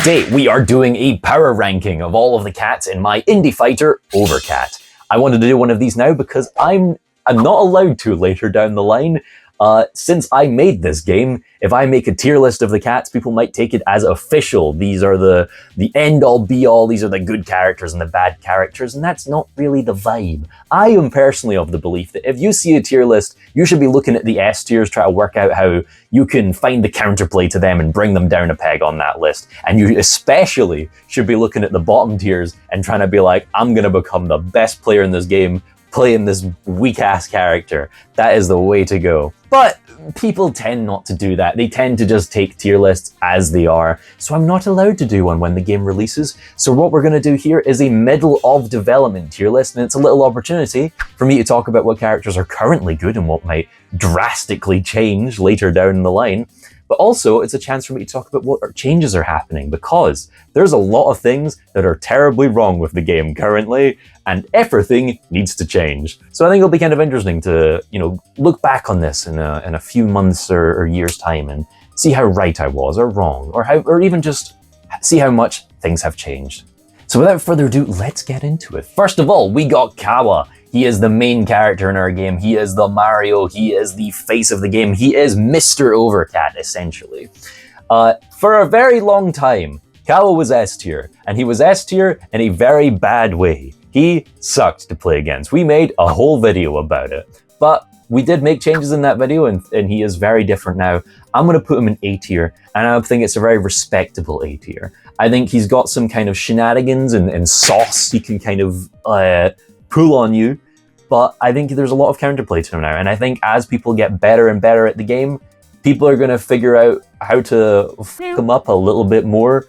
Today, we are doing a power ranking of all of the cats in my indie fighter, Overcat. I wanted to do one of these now because I'm not allowed to later down the line. Since I made this game, if I make a tier list of the cats, people might take it as official. These are the end-all be-all, these are the good characters and the bad characters, and that's not really the vibe. I am personally of the belief that if you see a tier list, you should be looking at the S tiers, try to work out how you can find the counterplay to them and bring them down a peg on that list. And you especially should be looking at the bottom tiers and trying to be like, I'm gonna become the best player in this game, playing this weak-ass character. That is the way to go. But people tend not to do that. They tend to just take tier lists as they are. So I'm not allowed to do one when the game releases. So what we're gonna do here is a middle of development tier list, and it's a little opportunity for me to talk about what characters are currently good and what might drastically change later down the line. But also, it's a chance for me to talk about what changes are happening, because there's a lot of things that are terribly wrong with the game currently, and everything needs to change. So I think it'll be kind of interesting to, look back on this in a few months or years' time and see how right I was or wrong, or even just see how much things have changed. So without further ado, let's get into it. First of all, we got Kawa. He is the main character in our game. He is the Mario. He is the face of the game. He is Mr. Overcat, essentially. For a very long time, Kawa was S tier, and he was S tier in a very bad way. He sucked to play against. We made a whole video about it, but we did make changes in that video, and he is very different now. I'm going to put him in A tier, and I think it's a very respectable A tier. I think he's got some kind of shenanigans and sauce he can kind of pull on you, but I think there's a lot of counterplay to him now, and I think as people get better and better at the game, people are going to figure out how to f him up a little bit more.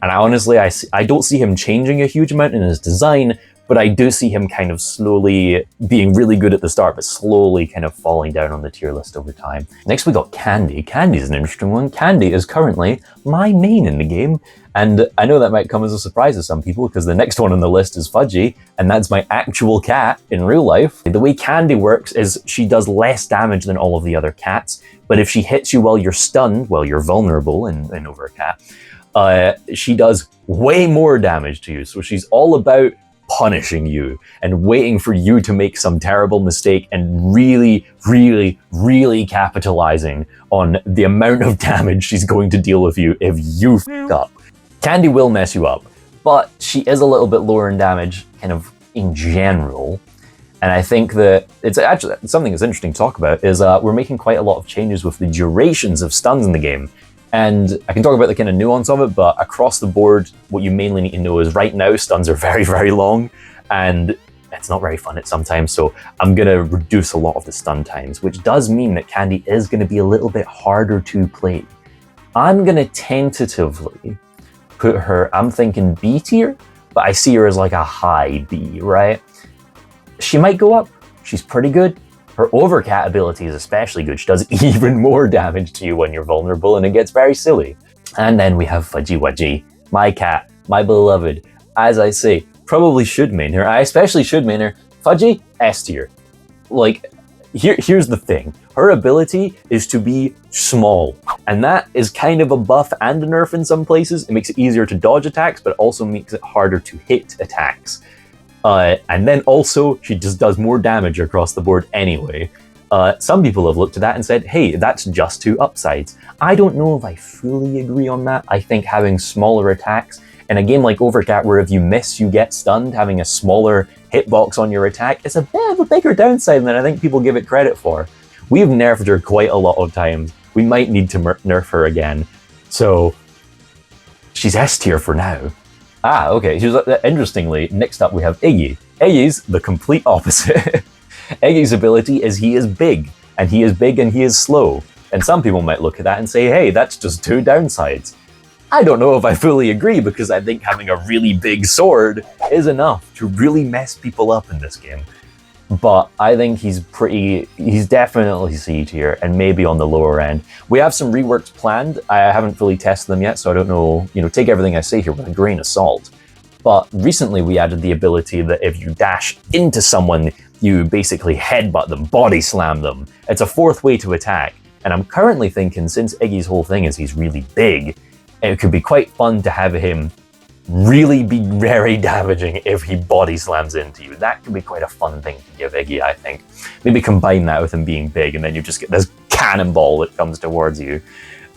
And honestly, I don't see him changing a huge amount in his design, but I do see him kind of slowly being really good at the start, but slowly kind of falling down on the tier list over time. Next we got Candy. Candy's an interesting one. Candy is currently my main in the game, and I know that might come as a surprise to some people because the next one on the list is Fudgy, and that's my actual cat in real life. The way Candy works is she does less damage than all of the other cats, but if she hits you while you're stunned, while you're vulnerable in Overcat, she does way more damage to you. So she's all about punishing you and waiting for you to make some terrible mistake and really, really, really capitalizing on the amount of damage she's going to deal with you if you f up. Candy will mess you up, but she is a little bit lower in damage, kind of in general. And I think that it's actually something that's interesting to talk about is we're making quite a lot of changes with the durations of stuns in the game. And I can talk about the kind of nuance of it, but across the board, what you mainly need to know is right now, stuns are very, very long, and it's not very fun at sometimes, so I'm going to reduce a lot of the stun times, which does mean that Candy is going to be a little bit harder to play. I'm going to tentatively put her, I'm thinking B tier, but I see her as like a high B, right? She might go up. She's pretty good. Her Overcat ability is especially good. She does even more damage to you when you're vulnerable, and it gets very silly. And then we have Fudgy Wudgy, my cat, my beloved. As I say, probably should main her. I especially should main her. Fudgy, S tier. Like, here's the thing. Her ability is to be small, and that is kind of a buff and a nerf in some places. It makes it easier to dodge attacks, but it also makes it harder to hit attacks. And then also, she just does more damage across the board anyway. Some people have looked at that and said, hey, that's just two upsides. I don't know if I fully agree on that. I think having smaller attacks, in a game like Overcat where if you miss, you get stunned, having a smaller hitbox on your attack is a bit of a bigger downside than I think people give it credit for. We've nerfed her quite a lot of times. We might need to nerf her again. So, she's S tier for now. Ah, okay. Interestingly, next up we have Iggy. Iggy's the complete opposite. Iggy's ability is he is big, and he is slow. And some people might look at that and say, hey, that's just two downsides. I don't know if I fully agree, because I think having a really big sword is enough to really mess people up in this game. But I think he's definitely C tier and maybe on the lower end. We have some reworks planned. I haven't fully tested them yet, so I don't know, take everything I say here with a grain of salt. But recently we added the ability that if you dash into someone, you basically headbutt them, body slam them. It's a fourth way to attack. And I'm currently thinking, since Iggy's whole thing is he's really big, it could be quite fun to have him really be very damaging if he body slams into you. That could be quite a fun thing to give Iggy, I think. Maybe combine that with him being big, and then you just get this cannonball that comes towards you.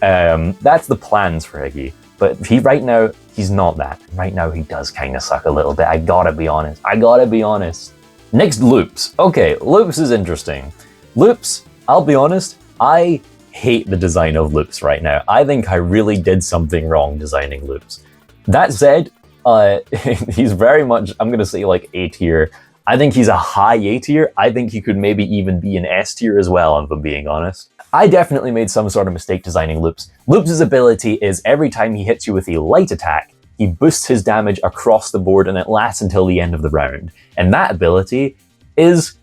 That's the plans for Iggy. But right now, he's not that. Right now, he does kind of suck a little bit. I gotta be honest. Next, Loops. Okay, Loops is interesting. Loops, I'll be honest, I hate the design of Loops right now. I think I really did something wrong designing Loops. That said, he's very much, I'm going to say like A tier. I think he's a high A tier. I think he could maybe even be an S tier as well, if I'm being honest. I definitely made some sort of mistake designing Loops. Loops' ability is every time he hits you with a light attack, he boosts his damage across the board and it lasts until the end of the round. And that ability it's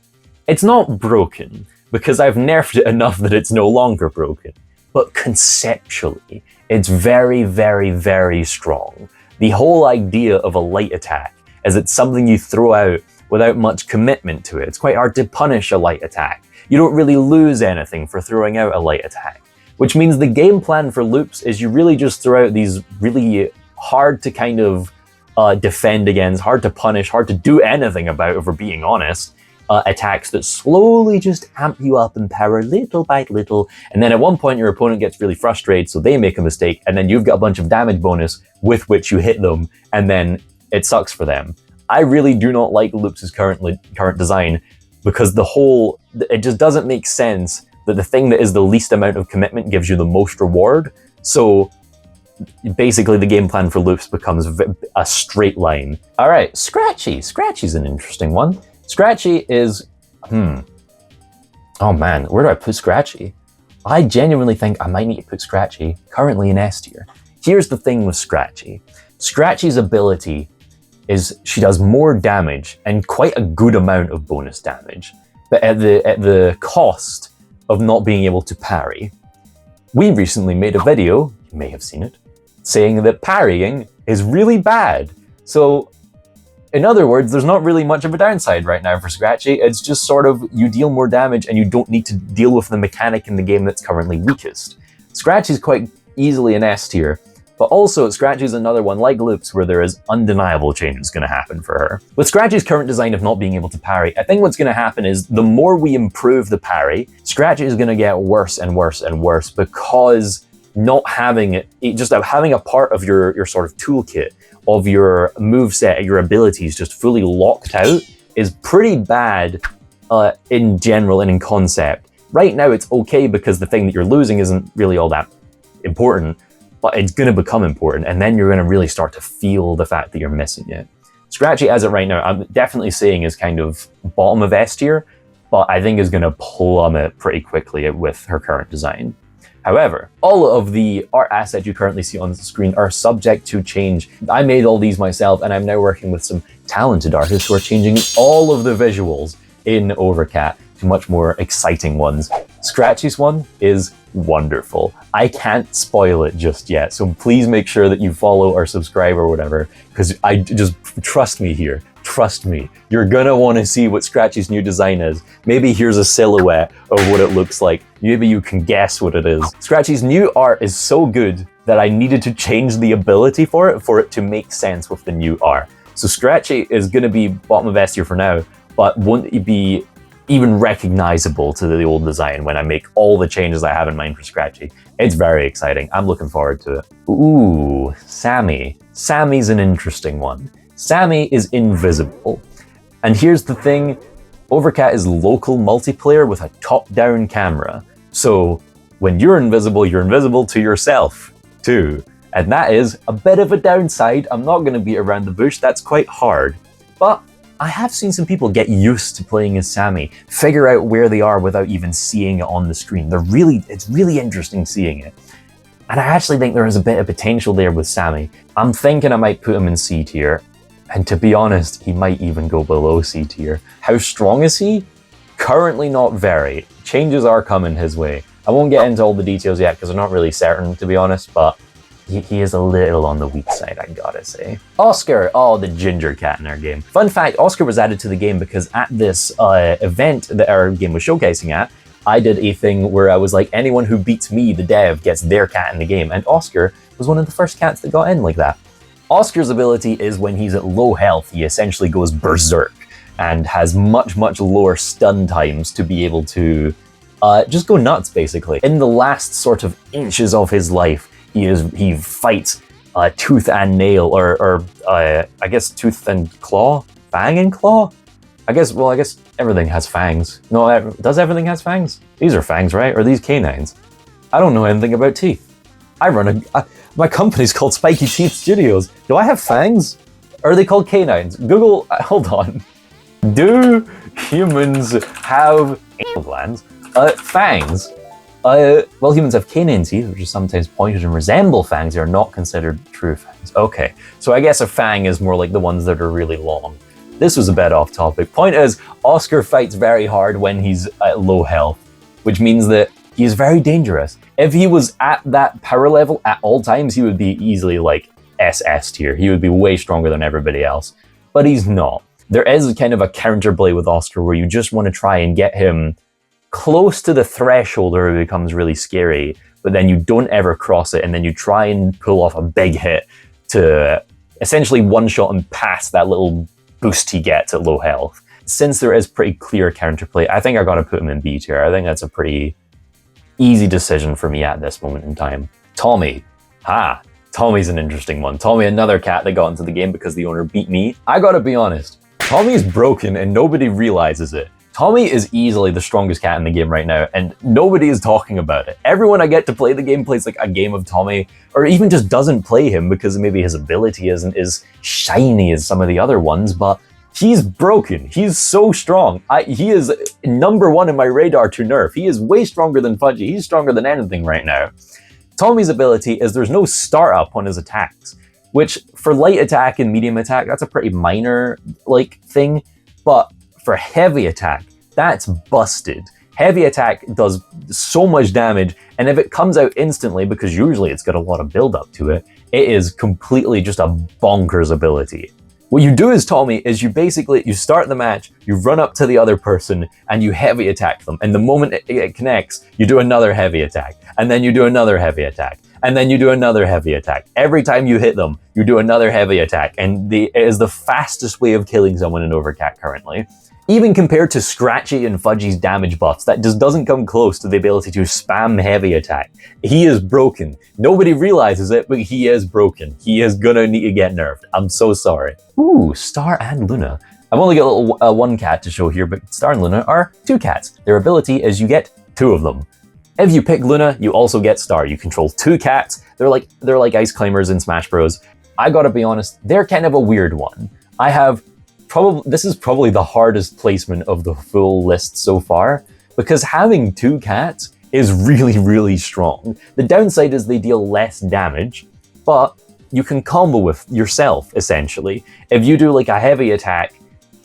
not broken, because I've nerfed it enough that it's no longer broken. But conceptually, it's very, very, very strong. The whole idea of a light attack is it's something you throw out without much commitment to it. It's quite hard to punish a light attack. You don't really lose anything for throwing out a light attack, which means the game plan for Loops is you really just throw out these really hard to kind of defend against, hard to punish, hard to do anything about, if we're being honest, attacks that slowly just amp you up in power little by little, and then at one point your opponent gets really frustrated, so they make a mistake, and then you've got a bunch of damage bonus with which you hit them, and then it sucks for them. I really do not like Loops' current design, because it just doesn't make sense that the thing that is the least amount of commitment gives you the most reward. So basically the game plan for Loops becomes a straight line. All right, Scratchy. Scratchy's an interesting one. Scratchy is, oh man, where do I put Scratchy? I genuinely think I might need to put Scratchy currently in S tier. Here's the thing with Scratchy. Scratchy's ability is she does more damage and quite a good amount of bonus damage, but at the cost of not being able to parry. We recently made a video, you may have seen it, saying that parrying is really bad. So in other words, there's not really much of a downside right now for Scratchy. It's just sort of, you deal more damage and you don't need to deal with the mechanic in the game that's currently weakest. Scratchy's quite easily an S tier, but also Scratchy's another one like Loops where there is undeniable changes going to happen for her. With Scratchy's current design of not being able to parry, I think what's going to happen is the more we improve the parry, Scratchy is going to get worse and worse and worse, because not having it, just having a part of your sort of toolkit of your moveset, your abilities just fully locked out is pretty bad in general and in concept. Right now it's okay because the thing that you're losing isn't really all that important, but it's going to become important, and then you're going to really start to feel the fact that you're missing it. Scratchy as it right now, I'm definitely saying is kind of bottom of S tier, but I think is going to plummet pretty quickly with her current design. However, all of the art assets you currently see on the screen are subject to change. I made all these myself, and I'm now working with some talented artists who are changing all of the visuals in Overcat to much more exciting ones. Scratchy's one is wonderful. I can't spoil it just yet, so please make sure that you follow or subscribe or whatever, because I just, trust me here. Trust me, you're gonna want to see what Scratchy's new design is. Maybe here's a silhouette of what it looks like. Maybe you can guess what it is. Scratchy's new art is so good that I needed to change the ability for it to make sense with the new art. So Scratchy is gonna be bottom of S tier for now, but won't be even recognizable to the old design when I make all the changes I have in mind for Scratchy. It's very exciting. I'm looking forward to it. Ooh, Sammy. Sammy's an interesting one. Sammy is invisible. And here's the thing, Overcat is local multiplayer with a top-down camera. So when you're invisible to yourself too. And that is a bit of a downside. I'm not gonna beat around the bush, that's quite hard. But I have seen some people get used to playing as Sammy, figure out where they are without even seeing it on the screen. It's really interesting seeing it. And I actually think there is a bit of potential there with Sammy. I'm thinking I might put him in C tier. And to be honest, he might even go below C tier. How strong is he? Currently not very. Changes are coming his way. I won't get into all the details yet because I'm not really certain, to be honest, but he is a little on the weak side, I gotta say. Oscar, oh, the ginger cat in our game. Fun fact, Oscar was added to the game because at this event that our game was showcasing at, I did a thing where I was like, anyone who beats me, the dev, gets their cat in the game, and Oscar was one of the first cats that got in like that. Oscar's ability is when he's at low health, he essentially goes berserk and has much lower stun times to be able to just go nuts, basically. In the last sort of inches of his life, he fights tooth and nail, or I guess tooth and claw? Fang and claw? I guess everything has fangs. No, does everything has fangs? These are fangs, right? Or are these canines? I don't know anything about teeth. I run my company's called Spiky Teeth Studios. Do I have fangs? Or are they called canines? Google, hold on. Do humans have anal glands? Fangs. Well, humans have canine teeth, which are sometimes pointed and resemble fangs. They are not considered true fangs. Okay, so I guess a fang is more like the ones that are really long. This was a bit off topic. Point is, Oscar fights very hard when he's at low health, which means that he is very dangerous. If he was at that power level at all times, he would be easily like SS tier. He would be way stronger than everybody else, but he's not. There is kind of a counterplay with Oscar where you just want to try and get him close to the threshold where it becomes really scary, but then you don't ever cross it, and then you try and pull off a big hit to essentially one-shot him past that little boost he gets at low health. Since there is pretty clear counterplay, I think I gotta put him in B tier. I think that's a pretty easy decision for me at this moment in time. Tommy. Tommy's an interesting one. Tommy, another cat that got into the game because the owner beat me. I gotta be honest, Tommy's broken and nobody realizes it. Tommy is easily the strongest cat in the game right now, and nobody is talking about it. Everyone I get to play the game plays like a game of Tommy, or even just doesn't play him because maybe his ability isn't as shiny as some of the other ones, but he's broken. He's so strong. He is number one in my radar to nerf. He is way stronger than Fudgy. He's stronger than anything right now. Tommy's ability is there's no start up on his attacks, which for light attack and medium attack, that's a pretty minor thing, but for heavy attack, that's busted. Heavy attack does so much damage, and if it comes out instantly, because usually it's got a lot of build up to it, it is completely just a bonkers ability. What you do as Tommy is you start the match, you run up to the other person, and you heavy attack them. And the moment it connects, you do another heavy attack, and then you do another heavy attack, and then you do another heavy attack. Every time you hit them, you do another heavy attack, and it is the fastest way of killing someone in Overcat currently. Even compared to Scratchy and Fudgy's damage buffs, that just doesn't come close to the ability to spam heavy attack. He is broken. Nobody realizes it, but he is broken. He is gonna need to get nerfed. I'm so sorry. Ooh, Star and Luna. I've only got one cat to show here, but Star and Luna are two cats. Their ability is you get two of them. If you pick Luna, you also get Star. You control two cats. They're like ice climbers in Smash Bros. I gotta be honest, they're kind of a weird one. This is probably the hardest placement of the full list so far, because having two cats is really strong. The downside is they deal less damage, but you can combo with yourself, essentially. If you do like a heavy attack,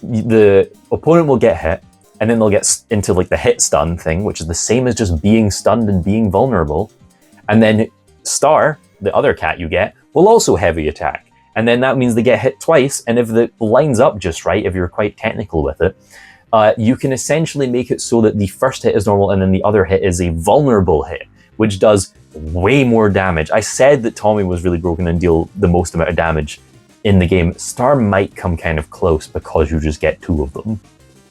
the opponent will get hit, and then they'll get into like the hit stun thing, which is the same as just being stunned and being vulnerable. And then Star, the other cat you get, will also heavy attack. And then that means they get hit twice, and if it lines up just right, if you're quite technical with it, you can essentially make it so that the first hit is normal and then the other hit is a vulnerable hit, which does way more damage. I said that Tommy was really broken and deal the most amount of damage in the game. Star might come kind of close because you just get two of them.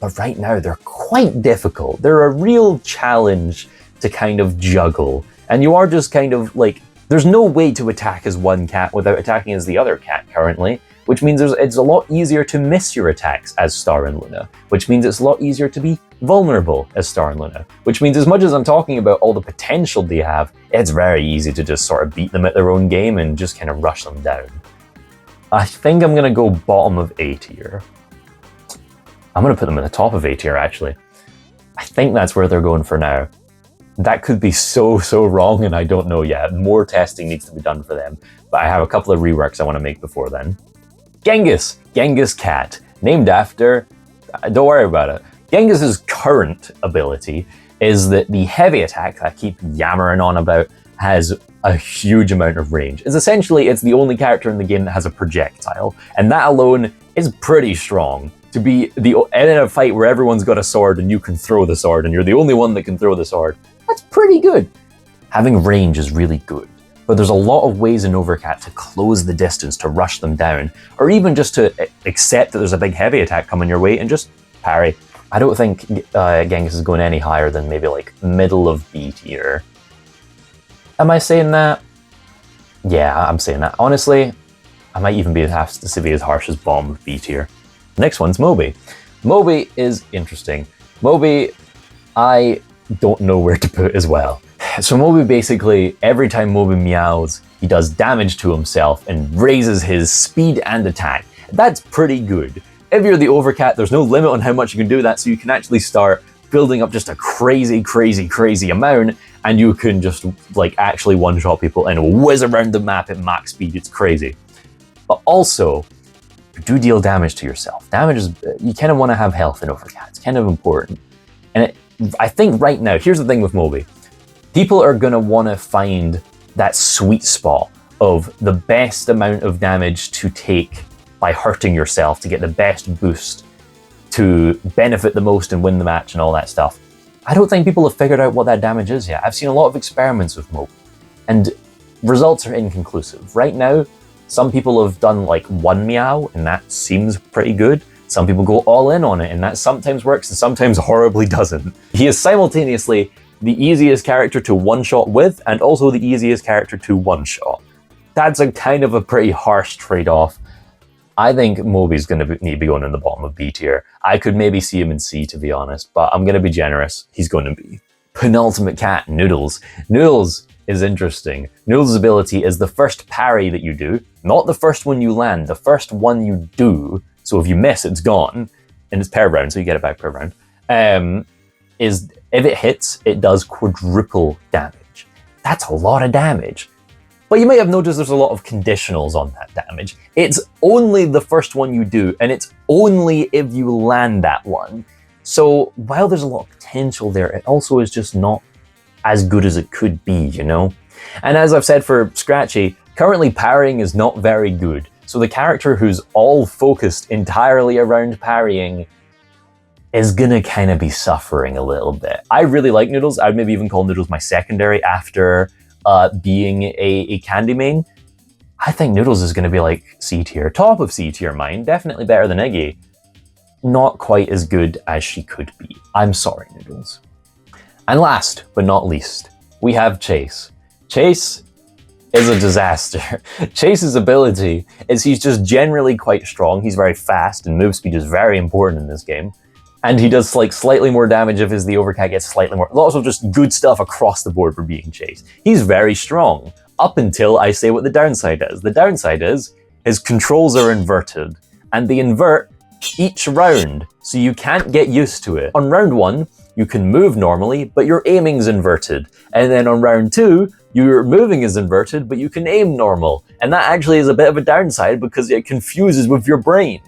But right now, they're quite difficult. They're a real challenge to kind of juggle. And you are just kind of like, there's no way to attack as one cat without attacking as the other cat currently, which means it's a lot easier to miss your attacks as Star and Luna, which means it's a lot easier to be vulnerable as Star and Luna, which means as much as I'm talking about all the potential they have, it's very easy to just sort of beat them at their own game and just kind of rush them down. I think I'm going to go bottom of A tier. I'm going to put them at the top of A tier, actually. I think that's where they're going for now. That could be so wrong, and I don't know yet. More testing needs to be done for them, but I have a couple of reworks I want to make before then. Genghis Cat, named after, don't worry about it. Genghis's current ability is that the heavy attack that I keep yammering on about has a huge amount of range. It's the only character in the game that has a projectile, and that alone is pretty strong. to be in a fight where everyone's got a sword and you can throw the sword and you're the only one that can throw the sword, that's pretty good. Having range is really good, but there's a lot of ways in Overcat to close the distance, to rush them down, or even just to accept that there's a big heavy attack coming your way and just parry. I don't think Genghis is going any higher than maybe like middle of B tier. Am I saying that? Yeah, I'm saying that. Honestly, I might even be have to be as harsh as Bomb of B tier. Next one's Moby. Moby is interesting. Moby, I don't know where to put as well. So Moby basically, every time Moby meows, he does damage to himself and raises his speed and attack. That's pretty good. If you're the Overcat, there's no limit on how much you can do that, so you can actually start building up just a crazy, crazy, crazy amount, and you can just like actually one-shot people and whiz around the map at max speed. It's crazy. But also, you do deal damage to yourself. Damage is, you kind of want to have health in Overcat. It's kind of important. And I think right now, here's the thing with Moby. People are going to want to find that sweet spot of the best amount of damage to take by hurting yourself to get the best boost to benefit the most and win the match and all that stuff. I don't think people have figured out what that damage is yet. I've seen a lot of experiments with Moby, and results are inconclusive. Right now, some people have done like one meow, and that seems pretty good. Some people go all in on it, and that sometimes works and sometimes horribly doesn't. He is simultaneously the easiest character to one-shot with, and also the easiest character to one-shot. That's a kind of a pretty harsh trade-off. I think Moby's going to need to be going in the bottom of B tier. I could maybe see him in C, to be honest, but I'm going to be generous. He's going to be. Penultimate cat, Noodles. Noodles is interesting. Noodles' ability is the first parry that you do, not the first one you land, the first one you do. So if you miss, it's gone, and it's per round, so you get it back per round. Is if it hits, it does quadruple damage. That's a lot of damage. But you may have noticed there's a lot of conditionals on that damage. It's only the first one you do, and it's only if you land that one. So while there's a lot of potential there, it also is just not as good as it could be, you know? And as I've said for Scratchy, currently parrying is not very good. So the character who's all focused entirely around parrying is gonna kind of be suffering a little bit. I really like Noodles. I'd maybe even call Noodles my secondary after being a candy main. I think Noodles is going to be like C tier, top of C tier mine, definitely better than Iggy. Not quite as good as she could be. I'm sorry, Noodles. And last but not least, we have Chase. Chase is a disaster. Chase's ability is he's just generally quite strong. He's very fast, and move speed is very important in this game. And he does like slightly more damage if the Overcat gets slightly more. Lots of just good stuff across the board for being Chase. He's very strong, up until I say what the downside is. The downside is his controls are inverted, and they invert each round, so you can't get used to it. On round 1, you can move normally, but your aiming's inverted. And then on round 2, your moving is inverted, but you can aim normal. And that actually is a bit of a downside because it confuses with your brain.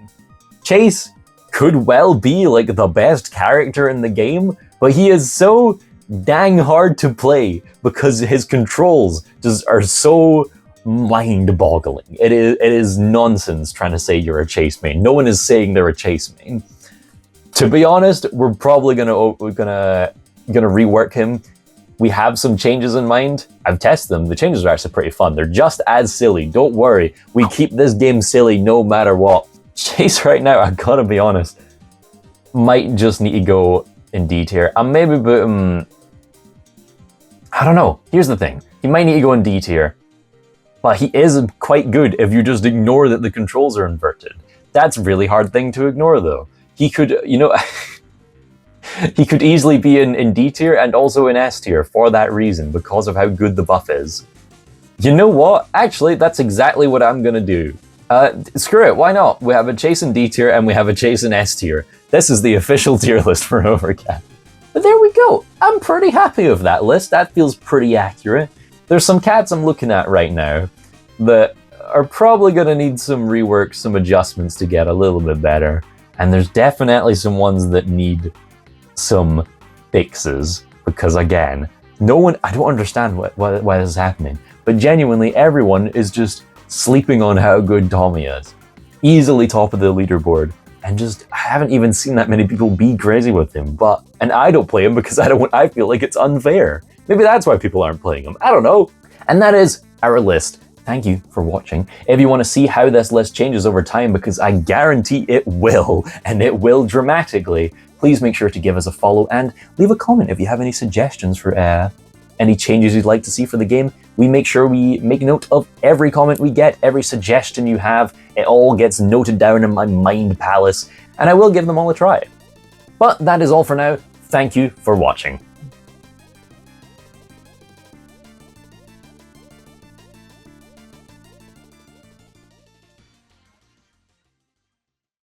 Chase could well be like the best character in the game, but he is so dang hard to play because his controls just are so mind-boggling. It is nonsense trying to say you're a Chase main. No one is saying they're a Chase main. To be honest, we're probably gonna rework him. We have some changes in mind. I've tested them. The changes are actually pretty fun. They're just as silly. Don't worry. We keep this game silly no matter what. Chase right now, I gotta be honest, might just need to go in D tier. And maybe put him, I don't know. Here's the thing. He might need to go in D tier, but he is quite good if you just ignore that the controls are inverted. That's a really hard thing to ignore though. He could, you know, he could easily be in D tier and also in S tier for that reason, because of how good the buff is. You know what? Actually, that's exactly what I'm gonna do. Screw it, why not? We have a Chase in D tier and we have a Chase in S tier. This is the official tier list for Overcat. But there we go. I'm pretty happy with that list. That feels pretty accurate. There's some cats I'm looking at right now that are probably going to need some rework, some adjustments to get a little bit better. And there's definitely some ones that need some fixes. Because again, no one, I don't understand why this is happening. But genuinely, everyone is just sleeping on how good Tommy is. Easily top of the leaderboard. and just I haven't even seen that many people be crazy with him. And I don't play him because I feel like it's unfair. Maybe that's why people aren't playing him. I don't know. And that is our list. Thank you for watching. If you want to see how this list changes over time, because I guarantee it will, and it will dramatically, please make sure to give us a follow and leave a comment if you have any suggestions for any changes you'd like to see for the game. We make sure we make note of every comment we get, every suggestion you have. It all gets noted down in my mind palace, and I will give them all a try. But that is all for now. Thank you for watching.